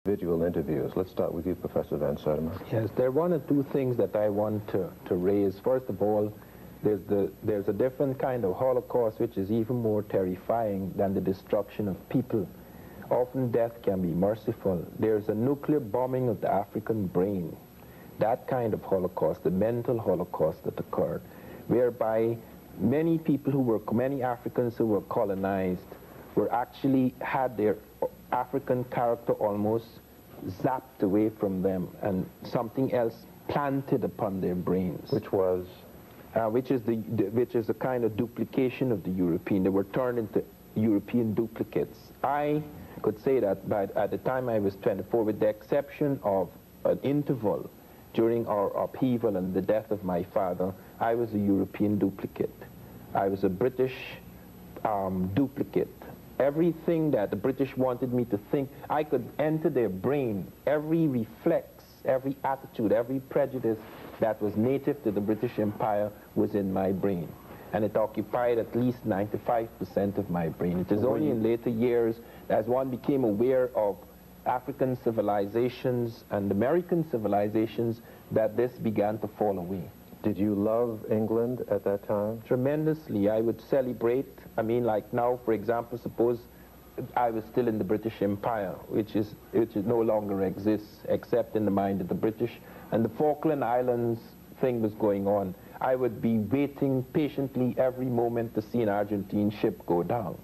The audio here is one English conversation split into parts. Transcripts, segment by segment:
individual interviews. Let's start with you, Professor Van Sertima. Yes, there are one or two things that I want to raise. First of all, there's a different kind of Holocaust which is even more terrifying than the destruction of people. Often death can be merciful. There's a nuclear bombing of the African brain. That kind of Holocaust, the mental Holocaust that occurred, whereby many Africans who were colonized were actually had their African character almost zapped away from them and something else planted upon their brains. Which was? Which is a kind of duplication of the European. They were turned into European duplicates. I could say that at the time I was 24, with the exception of an interval during our upheaval and the death of my father, I was a European duplicate. I was a British duplicate. Everything that the British wanted me to think, I could enter their brain. Every reflex, every attitude, every prejudice that was native to the British Empire was in my brain. And it occupied at least 95% of my brain. It is only in later years, as one became aware of African civilizations and American civilizations, that this began to fall away. Did you love England at that time? Tremendously. I would celebrate. I mean, like now, for example, suppose I was still in the British Empire, which no longer exists except in the mind of the British, and the Falkland Islands thing was going on. I would be waiting patiently every moment to see an Argentine ship go down.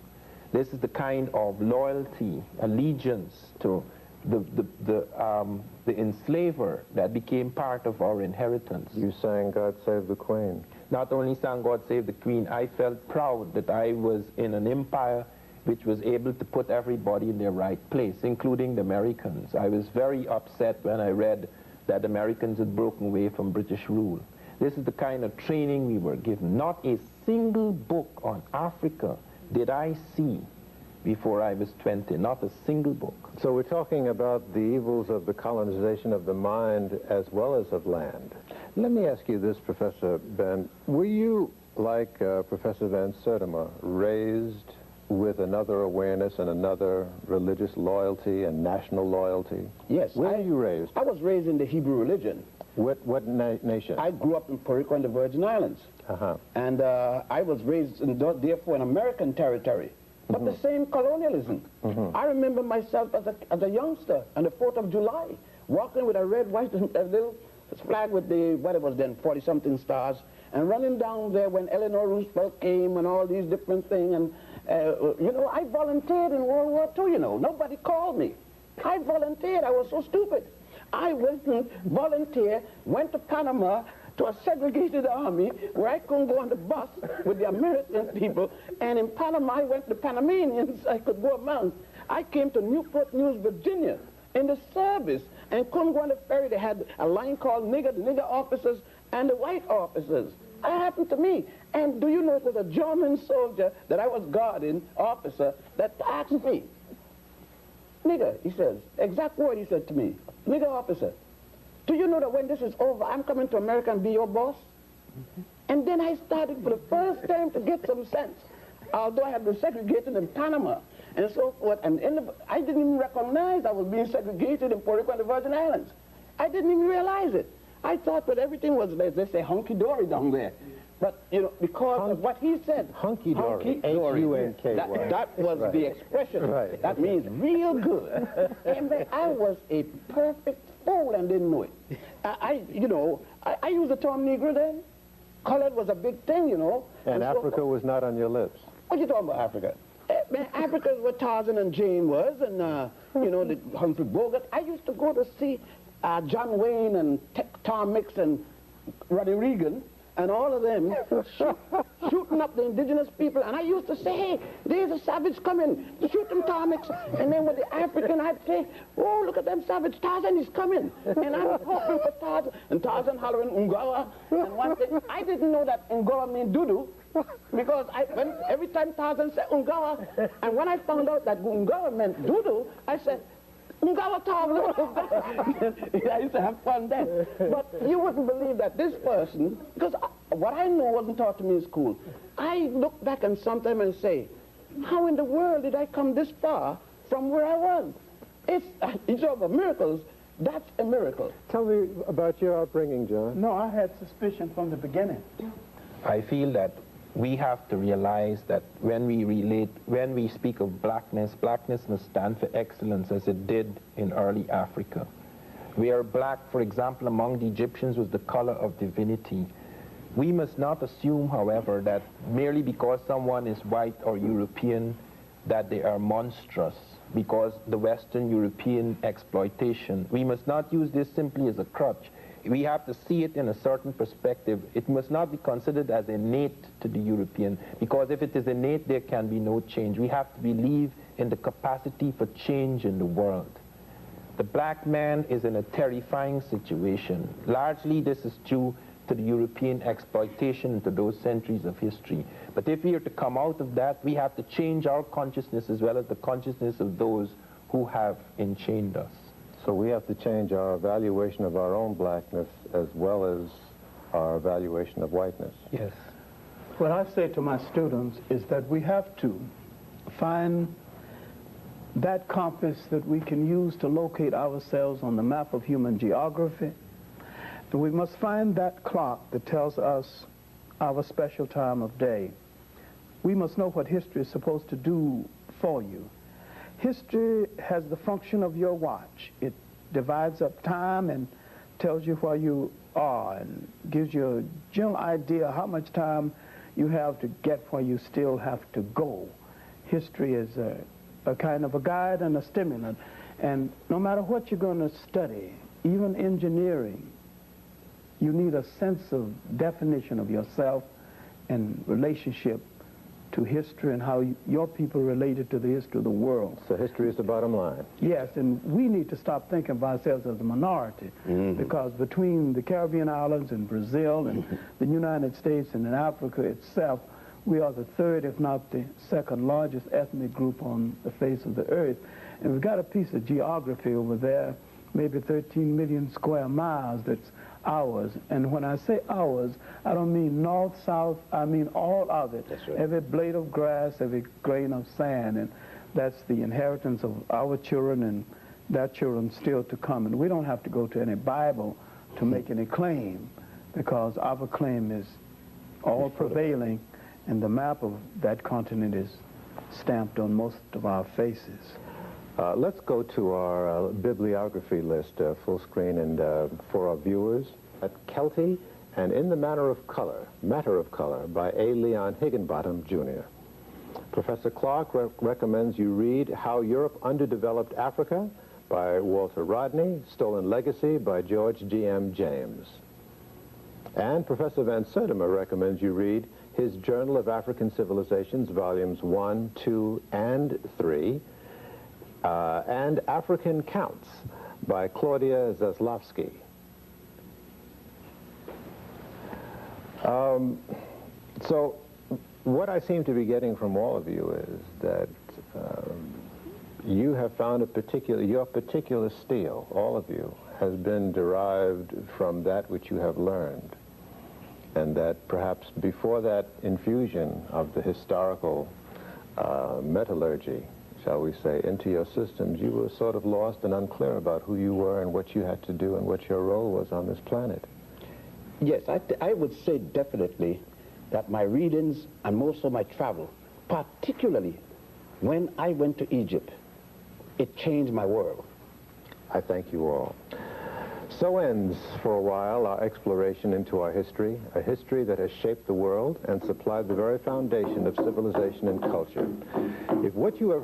This is the kind of loyalty, allegiance to the enslaver that became part of our inheritance. You sang God Save the Queen. Not only sang God Save the Queen, I felt proud that I was in an empire which was able to put everybody in their right place, including the Americans. I was very upset when I read that Americans had broken away from British rule. This is the kind of training we were given. Not a single book on Africa did I see before I was 20, not a single book. So we're talking about the evils of the colonization of the mind as well as of land. Let me ask you this, Professor Ben. Were you, like Professor Van Sertima, raised with another awareness and another religious loyalty and national loyalty? Yes. Where were you raised? I was raised in the Hebrew religion. What nation? I grew up in Puerto Rico and the Virgin Islands. And I was raised, therefore, in American territory. But the same colonialism. I remember myself as a youngster on the 4th of July, walking with a red, white, little flag with the, what it was then, 40-something stars, and running down there when Eleanor Roosevelt came and all these different things. And, you know, I volunteered in World War II, you know. Nobody called me. I volunteered. I was so stupid. I went and volunteered, went to Panama, to a segregated army where I couldn't go on the bus with the American people, and in Panama I went to Panamanians. I could go among. I came to Newport News, Virginia in the service and couldn't go on the ferry. They had a line called the nigger officers and the white officers. That happened to me. And do you know it was a German soldier that I was guarding, officer, that asked me, nigger, he says, exact word he said to me, nigger officer, do you know that when this is over, I'm coming to America and be your boss? And then I started for the first time to get some sense, although I had been segregated in Panama and so forth. And I didn't even recognize I was being segregated in Puerto Rico and the Virgin Islands. I didn't even realize it. I thought that everything was, as they say, hunky-dory down there. But, you know, because of what he said. Hunky-dory. H-U-N-K-Y. That was the expression. Right. That means real good. And I was a perfect fool and didn't know it. I used the term Negro then. Colored was a big thing, you know. And Africa was not on your lips. What are you talking about, Africa? Man, Africa is what Tarzan and Jane was, and, you know, the Humphrey Bogart. I used to go to see John Wayne and Tom Mix and Roddy Reagan and all of them shooting up the indigenous people. And I used to say, hey, there's a savage coming. Shoot them, Tom Mix. And then with the African, I'd say, oh, look at them savage. Tarzan is coming. And I'm hoping for Tarzan. And Tarzan hollering, Ungawa. And one thing, I didn't know that Ungawa meant doo-doo. Because every time Tarzan said Ungawa, and when I found out that Ungawa meant doo-doo, I said, Ungawa Tarzan. I used to have fun then. But you wouldn't believe that this person, because what I know wasn't taught to me in school, I look back and sometimes and say, how in the world did I come this far from where I was? You talk about miracles, that's a miracle. Tell me about your upbringing, John. No, I had suspicion from the beginning. I feel that we have to realize that when we speak of blackness, blackness must stand for excellence as it did in early Africa. Where black, for example, among the Egyptians was the color of divinity. We must not assume, however, that merely because someone is white or European, that they are monstrous because the Western European exploitation. We must not use this simply as a crutch. We have to see it in a certain perspective. It must not be considered as innate to the European, because if it is innate, there can be no change. We have to believe in the capacity for change in the world. The black man is in a terrifying situation. Largely, this is due to the European exploitation into those centuries of history. But if we are to come out of that, we have to change our consciousness as well as the consciousness of those who have enchained us. So we have to change our evaluation of our own blackness as well as our evaluation of whiteness. Yes. What I say to my students is that we have to find that compass that we can use to locate ourselves on the map of human geography. And we must find that clock that tells us our special time of day. We must know what history is supposed to do for you. History has the function of your watch. It divides up time and tells you where you are and gives you a general idea how much time you have to get where you still have to go. History is a kind of a guide and a stimulant. And no matter what you're going to study, even engineering, you need a sense of definition of yourself and relationship to history and how your people related to the history of the world. So history is the bottom line. Yes, and we need to stop thinking of ourselves as a minority, because between the Caribbean islands and Brazil and the United States and in Africa itself, we are the third, if not the second largest ethnic group on the face of the earth. And we've got a piece of geography over there, maybe 13 million square miles, that's ours. And when I say ours, I don't mean north, south, I mean all of it. That's right. Every blade of grass, every grain of sand. And that's the inheritance of our children and their children still to come. And we don't have to go to any Bible to make any claim, because our claim is all prevailing, and the map of that continent is stamped on most of our faces. Let's go to our bibliography list, full screen, and for our viewers. At Kelty and In the Matter of Color by A. Leon Higginbottom, Jr. Professor Clarke recommends you read How Europe Underdeveloped Africa by Walter Rodney, Stolen Legacy by George G.M. James. And Professor Van Sertima recommends you read his Journal of African Civilizations, Volumes 1, 2, and 3, and African Counts by Claudia Zaslavsky. So what I seem to be getting from all of you is that you have found your particular steel, all of you, has been derived from that which you have learned, and that perhaps before that infusion of the historical metallurgy, shall we say, into your systems, you were sort of lost and unclear about who you were and what you had to do and what your role was on this planet. Yes, I would say definitely that my readings and most of my travel, particularly when I went to Egypt, it changed my world. I thank you all. So ends, for a while, our exploration into our history, a history that has shaped the world and supplied the very foundation of civilization and culture. If what you have